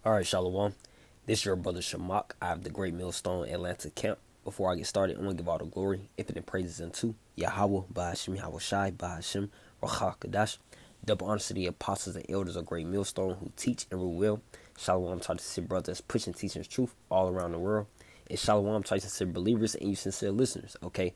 All right, Shalom. This is your brother Shamak. I have the Great Millstone Atlanta camp. Before I get started, I want to give all the glory, infinite praises unto Yahweh, Ba'ashim, Yahweh Shai, Ba'ashim, Rachah Kadash. Double honors to the apostles and elders of Great Millstone who teach and rule well. Shalom, try to see brothers pushing, teaching truth all around the world. And Shalom, try to sincere believers and you sincere listeners. Okay,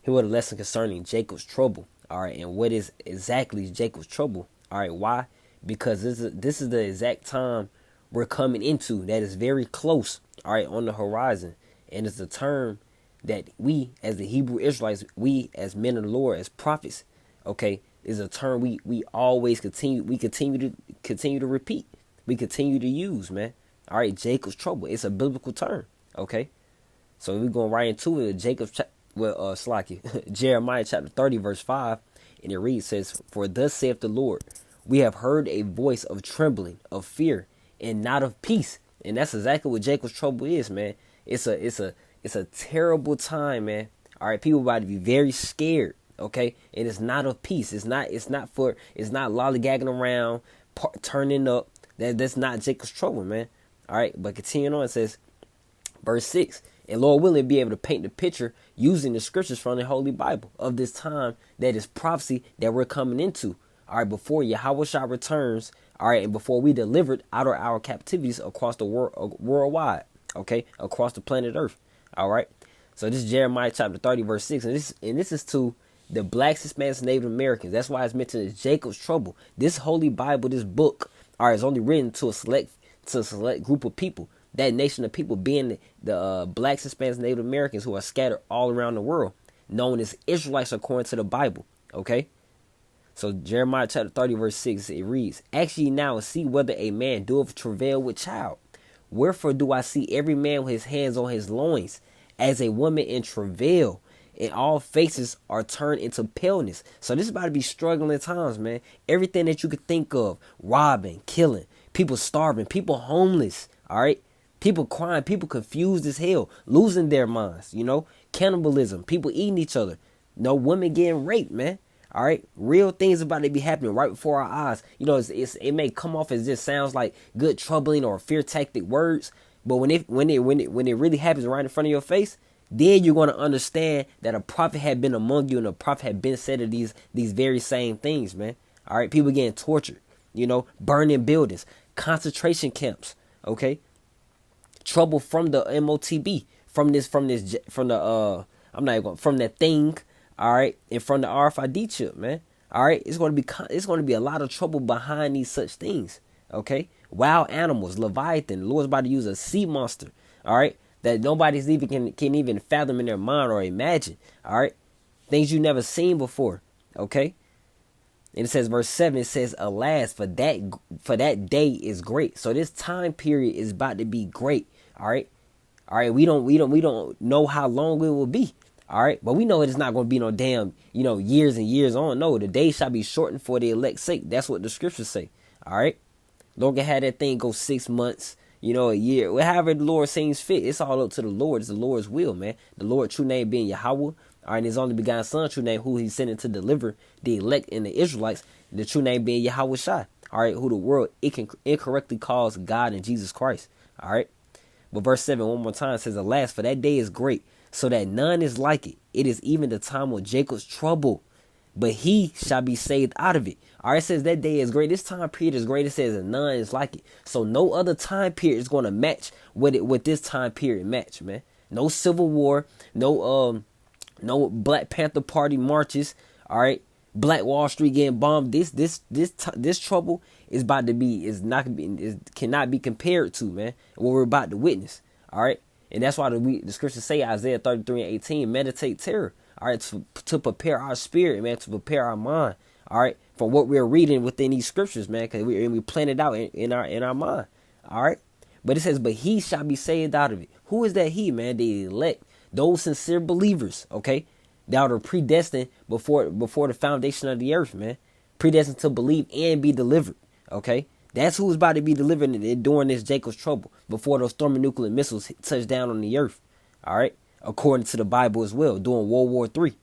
here was a lesson concerning Jacob's trouble. All right, and what is exactly Jacob's trouble? All right, why? Because this is the exact time we're coming into that is very close, all right, on the horizon. And it's a term that we as the Hebrew Israelites, we as men of the Lord, as prophets, okay, is a term we always continue to repeat. We continue to use, man. All right, Jacob's trouble. It's a biblical term, okay? So we're going right into it. Jeremiah chapter 30, verse 5, and it reads, says, "For thus saith the Lord, we have heard a voice of trembling, of fear, and not of peace." And that's exactly what Jacob's trouble is, man. It's a terrible time, man. All right, people about to be very scared, okay? And it's not of peace. It's not lollygagging around, turning up. That's not Jacob's trouble, man. All right, but continuing on, it says, verse 6, "And Lord willing, be able to paint the picture using the scriptures from the Holy Bible of this time that is prophecy that we're coming into. All right, before Yahweh Shah returns, all right, and before we delivered out of our captivities across the world, worldwide, okay, across the planet Earth. All right, so this is Jeremiah chapter 30, verse 6, and this is to the blacks, Hispanics, Native Americans. That's why it's mentioned as Jacob's trouble. This Holy Bible, this book, all right, is only written to a select group of people. That nation of people being the blacks, Hispanics, Native Americans who are scattered all around the world, known as Israelites according to the Bible. Okay. So Jeremiah chapter 30, verse 6, it reads, "Ask ye now and see whether a man doeth travail with child. Wherefore do I see every man with his hands on his loins, as a woman in travail, and all faces are turned into paleness." So this is about to be struggling times, man. Everything that you could think of, robbing, killing, people starving, people homeless, all right? People crying, people confused as hell, losing their minds, cannibalism, people eating each other, no women getting raped, man. All right, real things about to be happening right before our eyes. It may come off as just sounds like good troubling or fear tactic words, but when it really happens right in front of your face, then you're going to understand that a prophet had been among you and a prophet had been said of these very same things, man. All right, people getting tortured, burning buildings, concentration camps, okay, trouble from the MOTB, from that thing. All right, and from the RFID chip, man. All right, it's going to be a lot of trouble behind these such things. Okay, wild animals, Leviathan. The Lord's about to use a sea monster. All right, that nobody's even can even fathom in their mind or imagine. All right, things you never seen before. Okay, and it says verse 7. It says, "Alas, for that day is great." So this time period is about to be great. All right, We don't know how long it will be. All right, but we know it is not going to be no damn, years and years on. No, the day shall be shortened for the elect's sake. That's what the scriptures say. All right, Lord can have that thing go 6 months, a year, whatever the Lord seems fit. It's all up to the Lord. It's the Lord's will, man. The Lord, true name being Yahweh. All right, and his only begotten Son, true name, who he sent to deliver the elect and the Israelites. The true name being Yahweh Shai. All right, who the world incorrectly calls God and Jesus Christ. All right, but verse 7 one more time says, "Alas, for that day is great, so that none is like it. It is even the time of Jacob's trouble, but he shall be saved out of it." All right, it says that day is great. This time period is great. It says that none is like it. So no other time period is going to match what this time period match, man. No Civil War, no Black Panther Party marches. All right, Black Wall Street getting bombed. This trouble is about to be cannot be compared to, man, what we're about to witness. All right. And that's why the scriptures say, Isaiah 33 and 18, meditate terror, all right, to prepare our spirit, man, to prepare our mind, all right, for what we're reading within these scriptures, man, because we plan it out in our mind, all right. But it says, "But he shall be saved out of it." Who is that he, man? The elect, those sincere believers, okay, that are predestined before the foundation of the earth, man, predestined to believe and be delivered, okay. That's who's about to be delivered during this Jacob's trouble, before those thermonuclear missiles touch down on the earth. All right, according to the Bible as well, during World War III.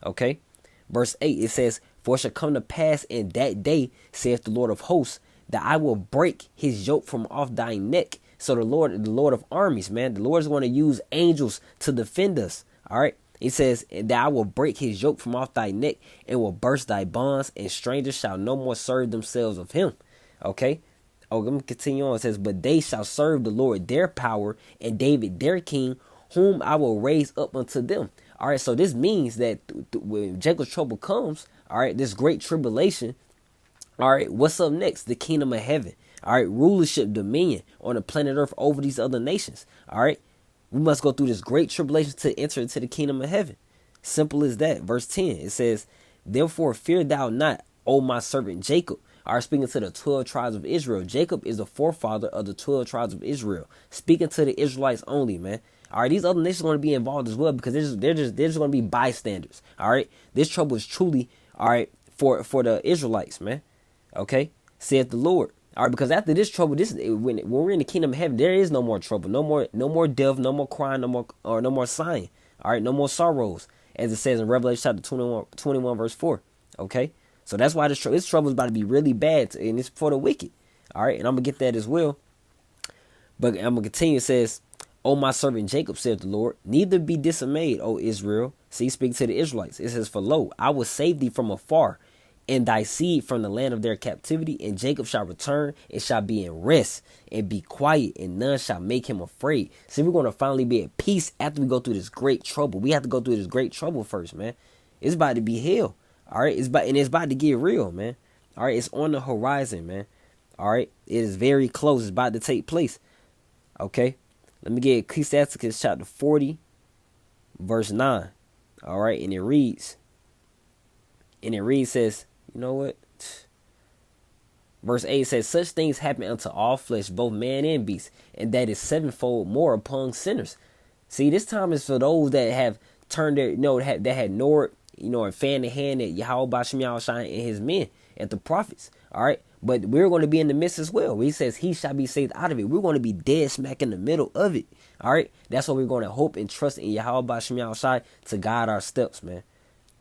Okay, verse 8, it says, "For it shall come to pass in that day, saith the Lord of hosts, that I will break his yoke from off thy neck. So the Lord of armies, man, the Lord is going to use angels to defend us. All right. He says that I will break his yoke from off thy neck and will burst thy bonds, and strangers shall no more serve themselves of him. Okay. Oh, let me continue on. It says, but they shall serve the Lord their power, and David their king, whom I will raise up unto them. All right. So this means that when Jacob's trouble comes, all right, this great tribulation, all right, what's up next? The kingdom of heaven. All right, rulership, dominion on the planet Earth over these other nations. All right, we must go through this great tribulation to enter into the kingdom of heaven. Simple as that. Verse 10, it says, therefore fear thou not, O my servant Jacob. All right, speaking to the 12 tribes of Israel. Jacob is the forefather of the 12 tribes of Israel. Speaking to the Israelites only, man. All right, these other nations are going to be involved as well because they're just going to be bystanders. All right, this trouble is truly, all right, for the Israelites, man. Okay, saith the Lord. All right, because after this trouble, when we're in the kingdom of heaven, there is no more trouble, no more death, no more crying, no more sighing. All right, no more sorrows, as it says in Revelation chapter 21 verse 4. Okay, so that's why this trouble is about to be really bad, and it's for the wicked. All right, and I'm gonna get that as well. But I'm gonna continue. It says, "O my servant Jacob," said the Lord, "neither be dismayed, O Israel." See, speak to the Israelites. It says, "For lo, I will save thee from afar, and thy seed from the land of their captivity, and Jacob shall return and shall be in rest and be quiet, and none shall make him afraid." See, we're going to finally be at peace after we go through this great trouble. We have to go through this great trouble first, man. It's about to be hell. All right, it's about to get real, man. All right, it's on the horizon, man. All right, it is very close. It's about to take place. Okay, let me get Ecclesiastes chapter 40, verse 9. All right, and it reads, says, you know what? Verse 8 says, such things happen unto all flesh, both man and beast, and that is sevenfold more upon sinners. See, this time is for those that have turned their, that had ignored, and fanned the hand at Yahweh Bashem Yahushua and his men, at the prophets. All right. But we're going to be in the midst as well. He says he shall be saved out of it. We're going to be dead smack in the middle of it. All right. That's why we're going to hope and trust in Yahweh Bashem Yahushua to guide our steps, man.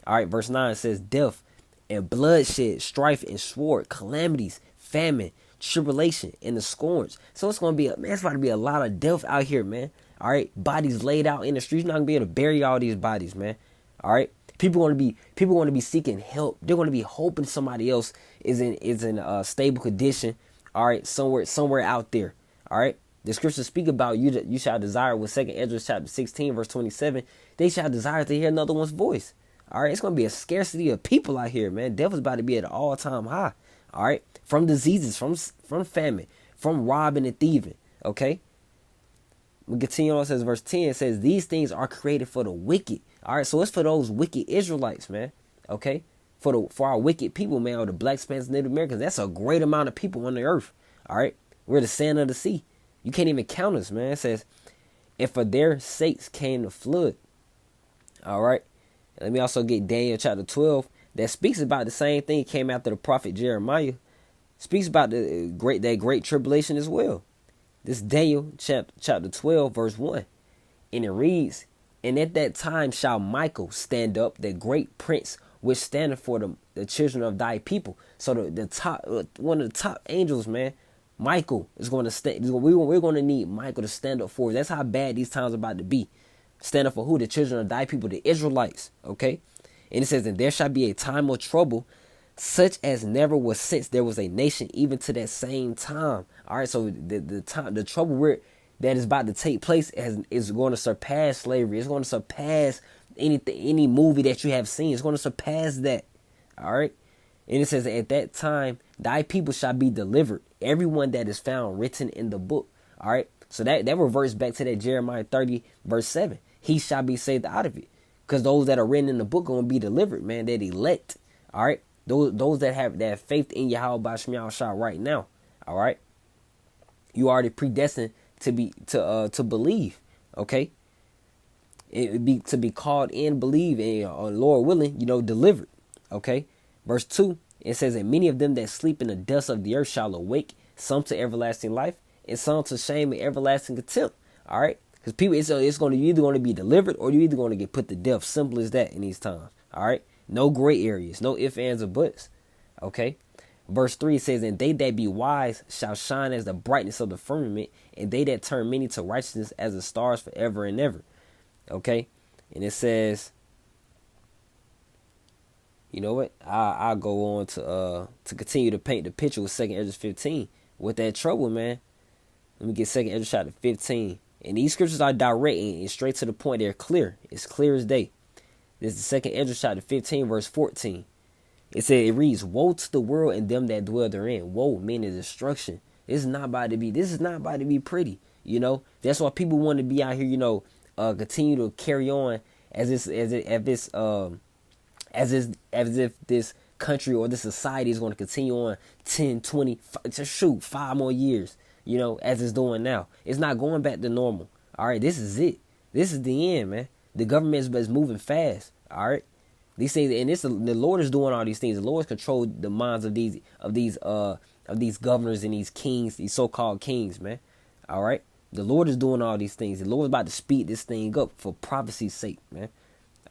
All right. Verse 9 says, death and bloodshed, strife and sword, calamities, famine, tribulation, and the scorns. So it's going to be, it's about to be a lot of death out here, man. All right. Bodies laid out in the streets. You're not going to be able to bury all these bodies, man. All right. People going to be seeking help. They're going to be hoping somebody else is in a stable condition. All right. Somewhere out there. All right. The scriptures speak about you shall desire, with 2 Ezra chapter 16 verse 27. They shall desire to hear another one's voice. All right. It's going to be a scarcity of people out here, man. Devil's about to be at an all-time high. All right. From diseases, from famine, from robbing and thieving. Okay. We continue on. It says verse 10, it says, these things are created for the wicked. All right. So it's for those wicked Israelites, man. Okay. For our wicked people, man, or the black, Spanish, Native Americans. That's a great amount of people on the earth. All right. We're the sand of the sea. You can't even count us, man. It says, and for their sakes came the flood. All right. Let me also get Daniel chapter 12. That speaks about the same thing. It came after the prophet Jeremiah. Speaks about that great tribulation as well. This Daniel chapter 12 verse 1. And it reads, and at that time shall Michael stand up, the great prince, which standeth for the children of thy people. So the top one of the top angels, man, Michael is going to stand. We're going to need Michael to stand up for us. That's how bad these times are about to be. Stand up for who? The children of thy people, the Israelites. Okay. And it says, and there shall be a time of trouble, such as never was since there was a nation, even to that same time. All right. So the trouble that is about to take place is going to surpass slavery. It's going to surpass any movie that you have seen. It's going to surpass that. All right. And it says, at that time, thy people shall be delivered, everyone that is found written in the book. All right. So that reverts back to that Jeremiah 30 verse 7. He shall be saved out of it. Because those that are written in the book are going to be delivered, man. That elect. All right. Those that have faith in Yahweh Bashem Yahushua right now. All right. You already predestined to believe. Okay. To be called and believe, and Lord willing, delivered. Okay. Verse 2, it says, and many of them that sleep in the dust of the earth shall awake, some to everlasting life, and some to shame and everlasting contempt. All right. Because people, it's going to, you're either going to be delivered or you're either going to get put to death. Simple as that in these times. All right. No gray areas, no ifs, ands, or buts. Okay. Verse 3 says, and they that be wise shall shine as the brightness of the firmament, and they that turn many to righteousness as the stars forever and ever. Okay? And it says, you know what? I'll go on to continue to paint the picture with 2nd Ezra 15. With that trouble, man. Let me get 2nd Ezra chapter 15. And these scriptures are direct and straight to the point. They're clear. It's clear as day. This is 2nd Ezra chapter 15, verse 14. It reads, woe to the world and them that dwell therein. Woe, meaning destruction. This is not about to be pretty. You know, that's why people want to be out here, continue to carry on as if this country or this society is going to continue on 10, 20, 5 more years, as it's doing now. It's not going back to normal. All right, this is it. This is the end, man. The government is moving fast. All right. These things, and the Lord is doing all these things. The Lord controlled the minds of these governors and these kings, these so-called kings, man. All right, the Lord is doing all these things. The Lord is about to speed this thing up for prophecy's sake, man.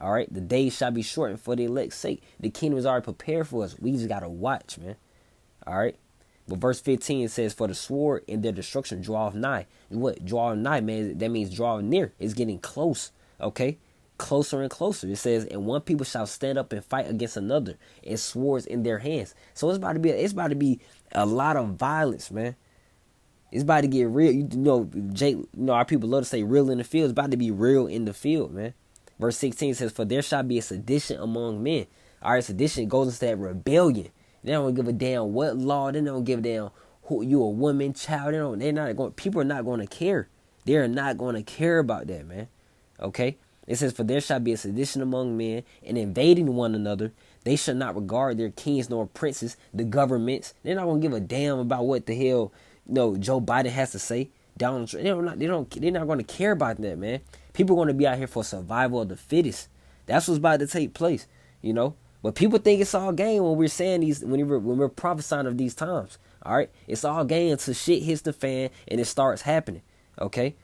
All right, the days shall be shortened for the elect's sake. The kingdom is already prepared for us. We just gotta watch, man. All right, but verse 15 says, "For the sword and their destruction draweth nigh." And what draweth nigh, man? That means drawing near. It's getting close. Okay. Closer and closer. It says, and one people shall stand up and fight against another, and swords in their hands. So it's about to be a lot of violence, man. It's about to get real. Jake, our people love to say real in the field. It's about to be real in the field, man. Verse 16 says, for there shall be a sedition among men. All right, sedition goes into that rebellion. They don't give a damn what law. They don't give a damn who you a woman, child. People are not going to care. They're not going to care about that, man. Okay. It says, for there shall be a sedition among men, and invading one another. They shall not regard their kings nor princes, the governments. They're not gonna give a damn about what the hell, Joe Biden has to say. Donald Trump. They're not gonna care about that, man. People are gonna be out here for survival of the fittest. That's what's about to take place, But people think it's all game when we're saying when we're prophesying of these times. All right, it's all game until shit hits the fan and it starts happening. Okay.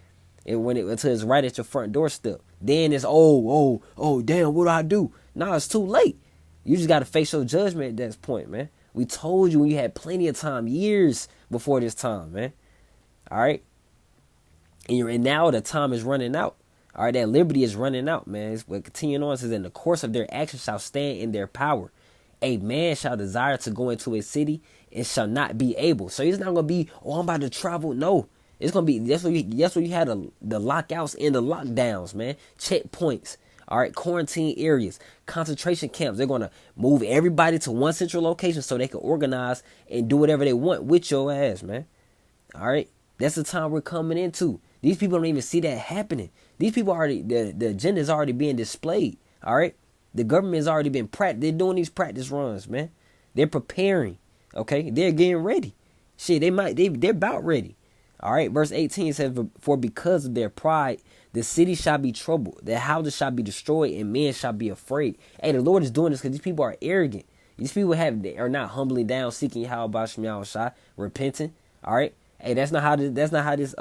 Until it's right at your front doorstep. Then it's damn, what do I do? Nah, it's too late. You just gotta face your judgment at that point, man. We told you when you had plenty of time, years before this time, man. All right, and now the time is running out. All right, that liberty is running out, man. But continuing on, it says, in the course of their actions shall stand in their power. A man shall desire to go into a city and shall not be able. So he's not gonna be, I'm about to travel. No. It's gonna be that's what you had the lockouts and the lockdowns, man. Checkpoints, all right, quarantine areas, concentration camps. They're gonna move everybody to one central location so they can organize and do whatever they want with your ass, man. All right, that's the time we're coming into. These people don't even see that happening. These people the agenda is already being displayed. All right, the government has already been they're doing these practice runs, man. They're preparing. Okay, they're getting ready. Shit, they're about ready. All right, verse 18 says, for because of their pride, the city shall be troubled, the houses shall be destroyed, and men shall be afraid. Hey, the Lord is doing this because these people are arrogant. These people are not humbling down, seeking Yahweh Shem Yahushua, repenting. All right, hey, that's not how this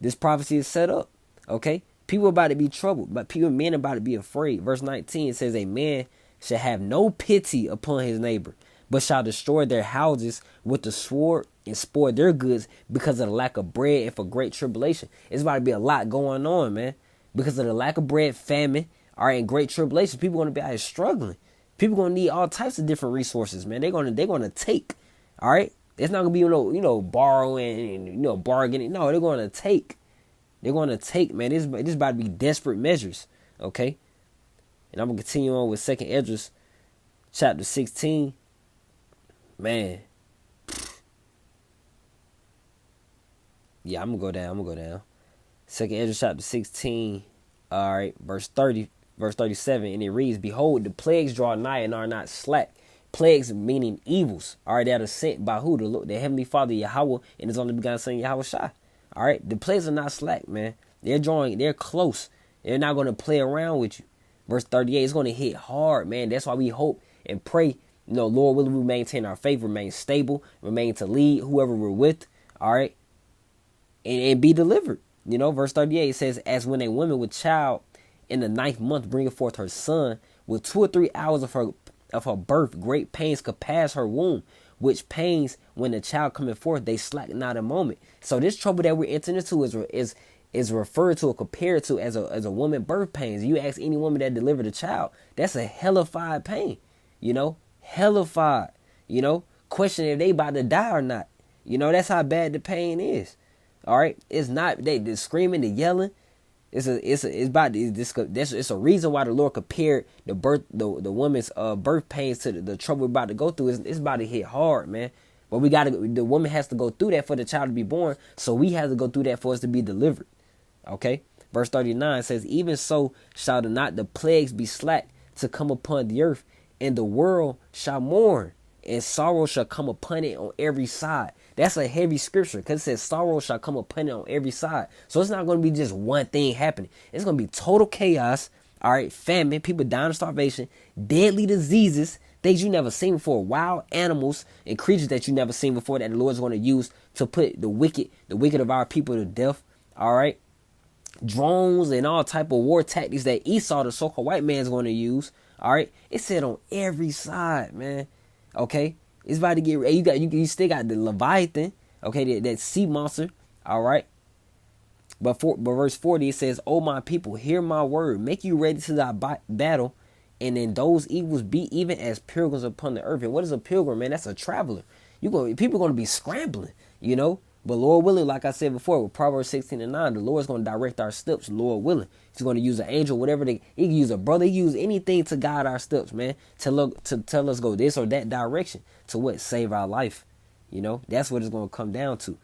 this prophecy is set up. Okay, people are about to be troubled, but men are about to be afraid. Verse 19 says, a man shall have no pity upon his neighbor, but shall destroy their houses with the sword and spoil their goods because of the lack of bread and for great tribulation. It's about to be a lot going on, man. Because of the lack of bread, famine, all right, and great tribulation. People are going to be out here struggling. People going to need all types of different resources, man. They're going to take, all right? It's not going to be, borrowing and, bargaining. No, they're going to take. They're going to take, man. This is about to be desperate measures, okay? And I'm going to continue on with 2nd Ezra chapter 16. Man. Yeah, I'm gonna go down. 2nd Ezra chapter 16, all right, verse 37, and it reads, behold, the plagues draw nigh and are not slack. Plagues meaning evils, all right, that are sent by who? The Heavenly Father, Yahweh, and His only begotten Son, Yahweh Shai. All right, the plagues are not slack, man. They're close. They're not going to play around with you. Verse 38, it's going to hit hard, man. That's why we hope and pray, Lord, will we maintain our faith, remain stable, remain to lead whoever we're with, all right? And be delivered. Verse 38 says, as when a woman with child in the 9th month bringeth forth her son, with 2 or 3 hours of her of her birth, great pains could pass her womb, which pains when the child coming forth, they slacken not a moment. So this trouble that we're entering into is referred to or compared to as a woman birth pains. You ask any woman that delivered a child, that's a hellified pain, hellified, question if they about to die or not. That's how bad the pain is. All right, it's not they screaming, the yelling. It's a reason why the Lord compared the woman's birth pains to the trouble we're about to go through. It's about to hit hard, man. But the woman has to go through that for the child to be born. So we have to go through that for us to be delivered. Okay. Verse 39 says, even so shall not the plagues be slack to come upon the earth, and the world shall mourn, and sorrow shall come upon it on every side. That's a heavy scripture because it says sorrow shall come upon it on every side. So it's not going to be just one thing happening. It's going to be total chaos. All right. Famine, people dying of starvation, deadly diseases, things you never seen before, wild animals and creatures that you never seen before that the Lord's going to use to put the wicked of our people to death. All right. Drones and all type of war tactics that Esau, the so-called white man, is going to use. All right. It said on every side, man. Okay. It's about to get, you still got the Leviathan, okay, that sea monster, all right. But verse 40, it says, "O my people, hear my word, make you ready to thy battle, and then those evils be even as pilgrims upon the earth." And what is a pilgrim, man? That's a traveler. People are going to be scrambling, But Lord willing, like I said before, with Proverbs 16:9, the Lord's going to direct our steps, Lord willing. He's going to use an angel, whatever he can use a brother, he can use anything to guide our steps, man. To tell us go this or that direction. To what? Save our life. That's what it's going to come down to.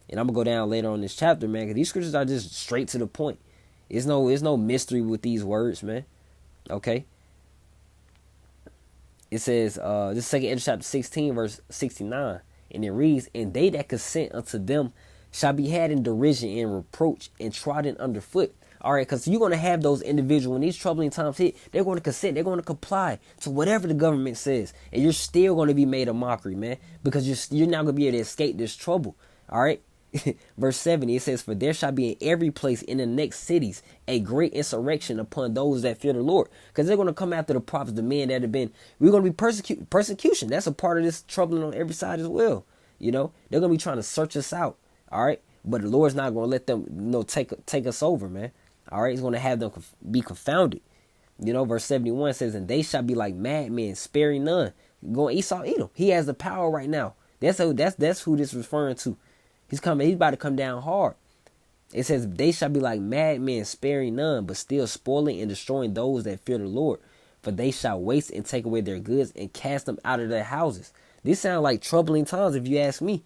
And I'm going to go down later on this chapter, man, because these scriptures are just straight to the point. There's no mystery with these words, man. Okay. It says, this second Ezra chapter 16, verse 69. And it reads, "And they that consent unto them shall be had in derision and reproach and trodden underfoot." All right, because you're going to have those individuals, when these troubling times hit, they're going to consent, they're going to comply to whatever the government says. And you're still going to be made a mockery, man, because you're not going to be able to escape this trouble. All right. Verse 70, it says, "For there shall be in every place in the next cities a great insurrection upon those that fear the Lord." Because they're going to come after the prophets, the men that have been, we're going to be persecution. That's a part of this troubling on every side as well. They're going to be trying to search us out. All right. But the Lord's not going to let them, take us over, man. All right. He's going to have them be confounded. Verse 71 says, "And they shall be like madmen, sparing none." Going Esau, Edom. He has the power right now. That's who this is referring to. He's about to come down hard. It says, "They shall be like madmen, sparing none, but still spoiling and destroying those that fear the Lord. For they shall waste and take away their goods and cast them out of their houses." These sound like troubling times, if you ask me.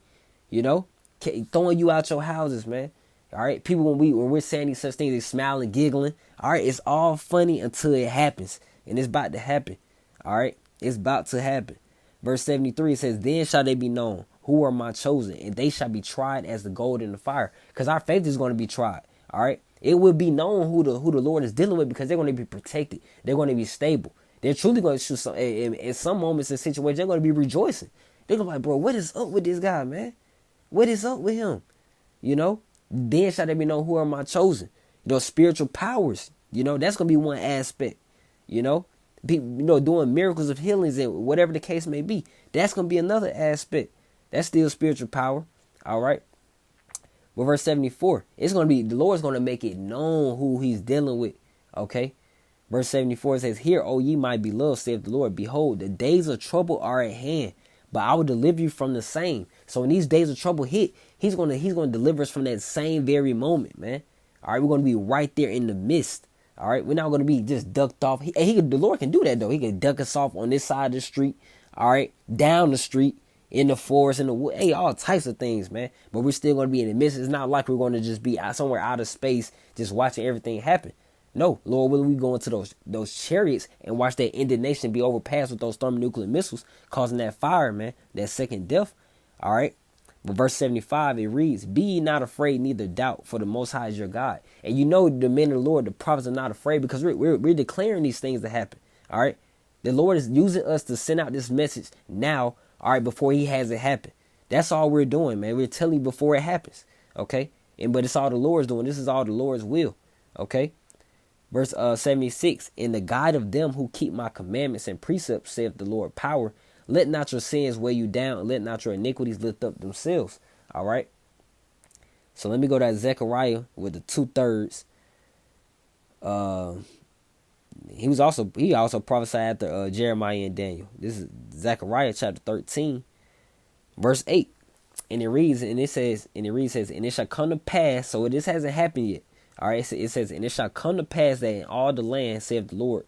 Throwing you out your houses, man. All right, people, when we're saying these such things, they smiling, giggling. All right, it's all funny until it happens, and it's about to happen. All right, it's about to happen. Verse 73 says, "Then shall they be known who are my chosen, and they shall be tried as the gold in the fire." Because our faith is going to be tried. All right, it will be known who the Lord is dealing with, because they're going to be protected. They're going to be stable. They're truly going to shoot some. In some moments and situations, they're going to be rejoicing. They're going to be like, "Bro, what is up with this guy, man? What is up with him?" Then shall they be known who are my chosen. Spiritual powers. That's going to be one aspect. People, doing miracles of healings and whatever the case may be. That's going to be another aspect. That's still spiritual power. All right. Well, verse 74, it's going to be, the Lord's going to make it known who he's dealing with. Okay. Verse 74 says, "Hear, O ye my beloved, saith the Lord, behold, the days of trouble are at hand, but I will deliver you from the same." So when these days of trouble hit, he's going to deliver us from that same very moment, man. All right. We're going to be right there in the midst. All right. We're not going to be just ducked off. The Lord can do that, though. He can duck us off on this side of the street. All right. Down the street. In the forest, in the wood, all types of things, man. But we're still going to be in the midst. It's not like we're going to just be somewhere out of space, just watching everything happen. No, Lord, will we go into those chariots and watch that indignation be overpassed with those thermonuclear missiles, causing that fire, man, that second death. All right. But verse 75, it reads, "Be ye not afraid, neither doubt, for the Most High is your God." And the men of the Lord, the prophets, are not afraid, because we're declaring these things to happen. All right. The Lord is using us to send out this message now. All right, before he has it happen. That's all we're doing, man. We're telling you before it happens. Okay. But it's all the Lord's doing. This is all the Lord's will. Okay. Verse 76, in the guide of them who keep my commandments and precepts, saith the Lord power. Let not your sins weigh you down, and let not your iniquities lift up themselves. All right. So let me go to Zechariah with the 2/3. He also prophesied after Jeremiah and Daniel. This is Zechariah chapter 13, verse 8. And it reads, and it says, and it shall come to pass, so this hasn't happened yet. All right, it says, and it shall come to pass that in all the land, saith the Lord,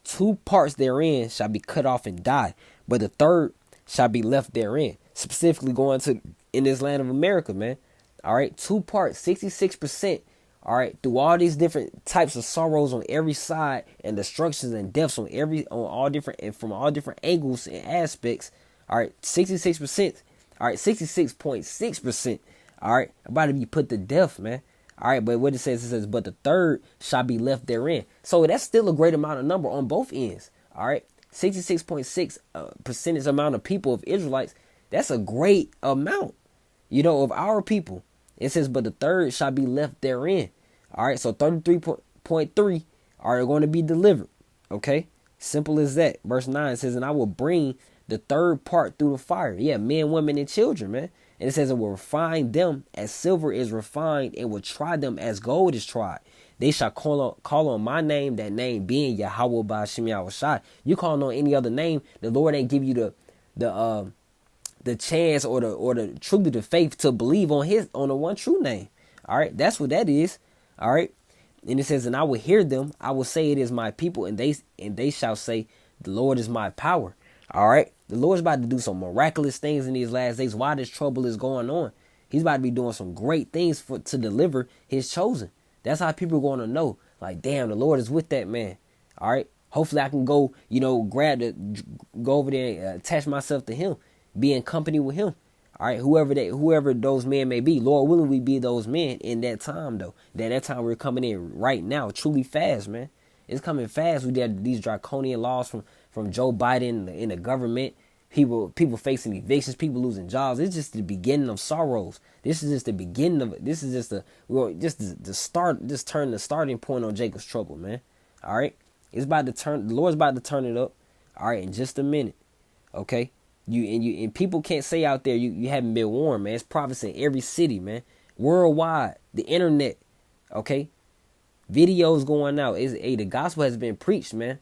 2 parts therein shall be cut off and die, but the third shall be left therein. Specifically going to in this land of America, man. All right, 2 parts, 66%. All right, through all these different types of sorrows on every side and destructions and deaths on all different and from all different angles and aspects. All right, 66%. All right, 66.6%. All right, about to be put to death, man. All right, but what it says, but the third shall be left therein. So that's still a great amount of number on both ends. All right, 66.6 percentage amount of people of Israelites. That's a great amount, of our people. It says, but the third shall be left therein. All right, so 33.3 are going to be delivered. Okay, simple as that. Verse 9 says, and I will bring the third part through the fire. Yeah, men, women, and children, man. And it says, it will refine them as silver is refined, and will try them as gold is tried. They shall call on my name, that name being Yahweh Ba'Shem Yahushai. You calling on any other name, the Lord ain't give you the chance or the truly the faith to believe on the one true name. All right, that's what that is. All right, and it says, and I will hear them. I will say it is my people, and they shall say, the Lord is my power. All right, the Lord's about to do some miraculous things in these last days. While this trouble is going on, He's about to be doing some great things to deliver His chosen. That's how people are going to know, like, damn, the Lord is with that man. All right, hopefully I can go, go over there and attach myself to Him, be in company with Him. All right, whoever those men may be, Lord willing, we be those men in that time, though. That time we're coming in right now, truly fast, man. It's coming fast. We got these draconian laws from Joe Biden in the government. People facing evictions, people losing jobs. It's just the beginning of sorrows. This is just the beginning of it. This is just the start. Just turn the starting point on Jacob's trouble, man. All right, it's about to turn. The Lord's about to turn it up. All right, in just a minute. Okay. And people can't say out there you haven't been warned, man. It's prophets in every city, man. Worldwide, the internet, okay? Videos going out. The gospel has been preached, man.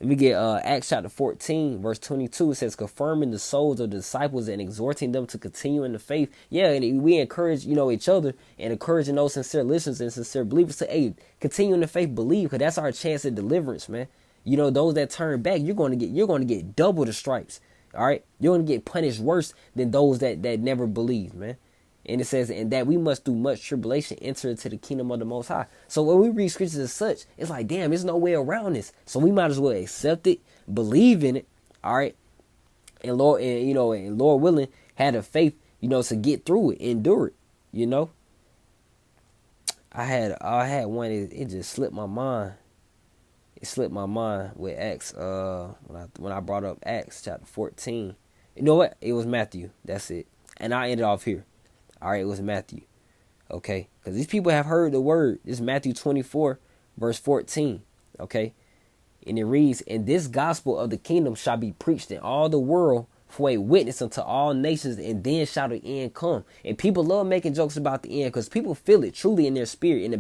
Let me get Acts chapter 14, verse 22. It says, confirming the souls of the disciples and exhorting them to continue in the faith. Yeah, and we encourage, each other and encouraging those sincere listeners and sincere believers to, continue in the faith, believe, because that's our chance at deliverance, man. Those that turn back, you're going to get double the stripes. All right, you're going to get punished worse than those that never believe, man. And it says, and that we must through much tribulation enter into the kingdom of the Most High. So when we read scriptures as such, it's like, damn, there's no way around this. So we might as well accept it, believe in it. All right, and Lord willing, had the faith, to get through it, endure it. I had one. It just slipped my mind. It slipped my mind with Acts. When I brought up Acts chapter 14, you know what? It was Matthew. That's it. And I ended off here. All right, it was Matthew. Okay, because these people have heard the word. This is Matthew 24, verse 14. Okay, and it reads, "And this gospel of the kingdom shall be preached in all the world for a witness unto all nations, and then shall the end come." And people love making jokes about the end because people feel it truly in their spirit, in the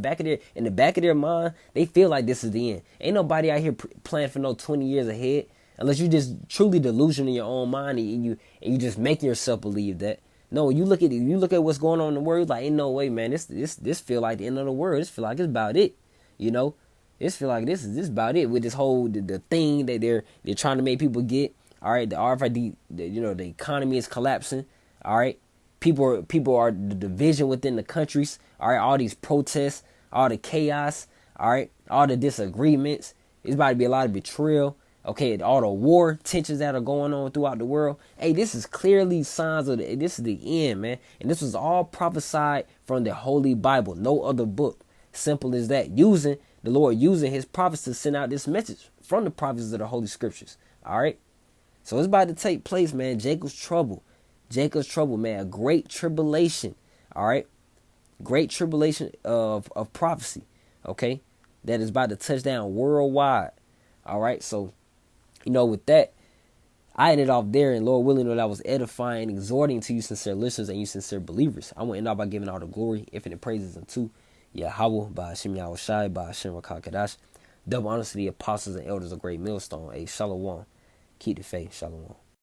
back of their mind. They feel like this is the end. Ain't nobody out here planning for no 20 years ahead, unless you just truly delusional in your own mind and you just making yourself believe that. No, you look at what's going on in the world. Like, ain't no way, man. This feel like the end of the world. This feel like it's about it. This feel like this is about it with this whole the thing that they're trying to make people get. All right, the RFID, the economy is collapsing. All right, people are the division within the countries. All right, all these protests, all the chaos. All right, all the disagreements. It's about to be a lot of betrayal. Okay, all the war tensions that are going on throughout the world. Hey, this is clearly signs of this is the end, man. And this was all prophesied from the Holy Bible, no other book. Simple as that. The Lord using His prophets to send out this message from the prophets of the Holy Scriptures. All right. So it's about to take place, man. Jacob's trouble, man. A great tribulation. All right. Great tribulation of prophecy. Okay. that is about to touch down worldwide. All right, so with that, I ended off there, and Lord willing, that I was edifying, exhorting to you sincere listeners and you sincere believers. I want to end off by giving all the glory, infinite praises unto Yahweh, by Hashem Yahweh Shai, by Hashem Rakah Kadash. Double honors to the apostles and elders of Great Millstone. A Shalom. Keep the faith. Shalom.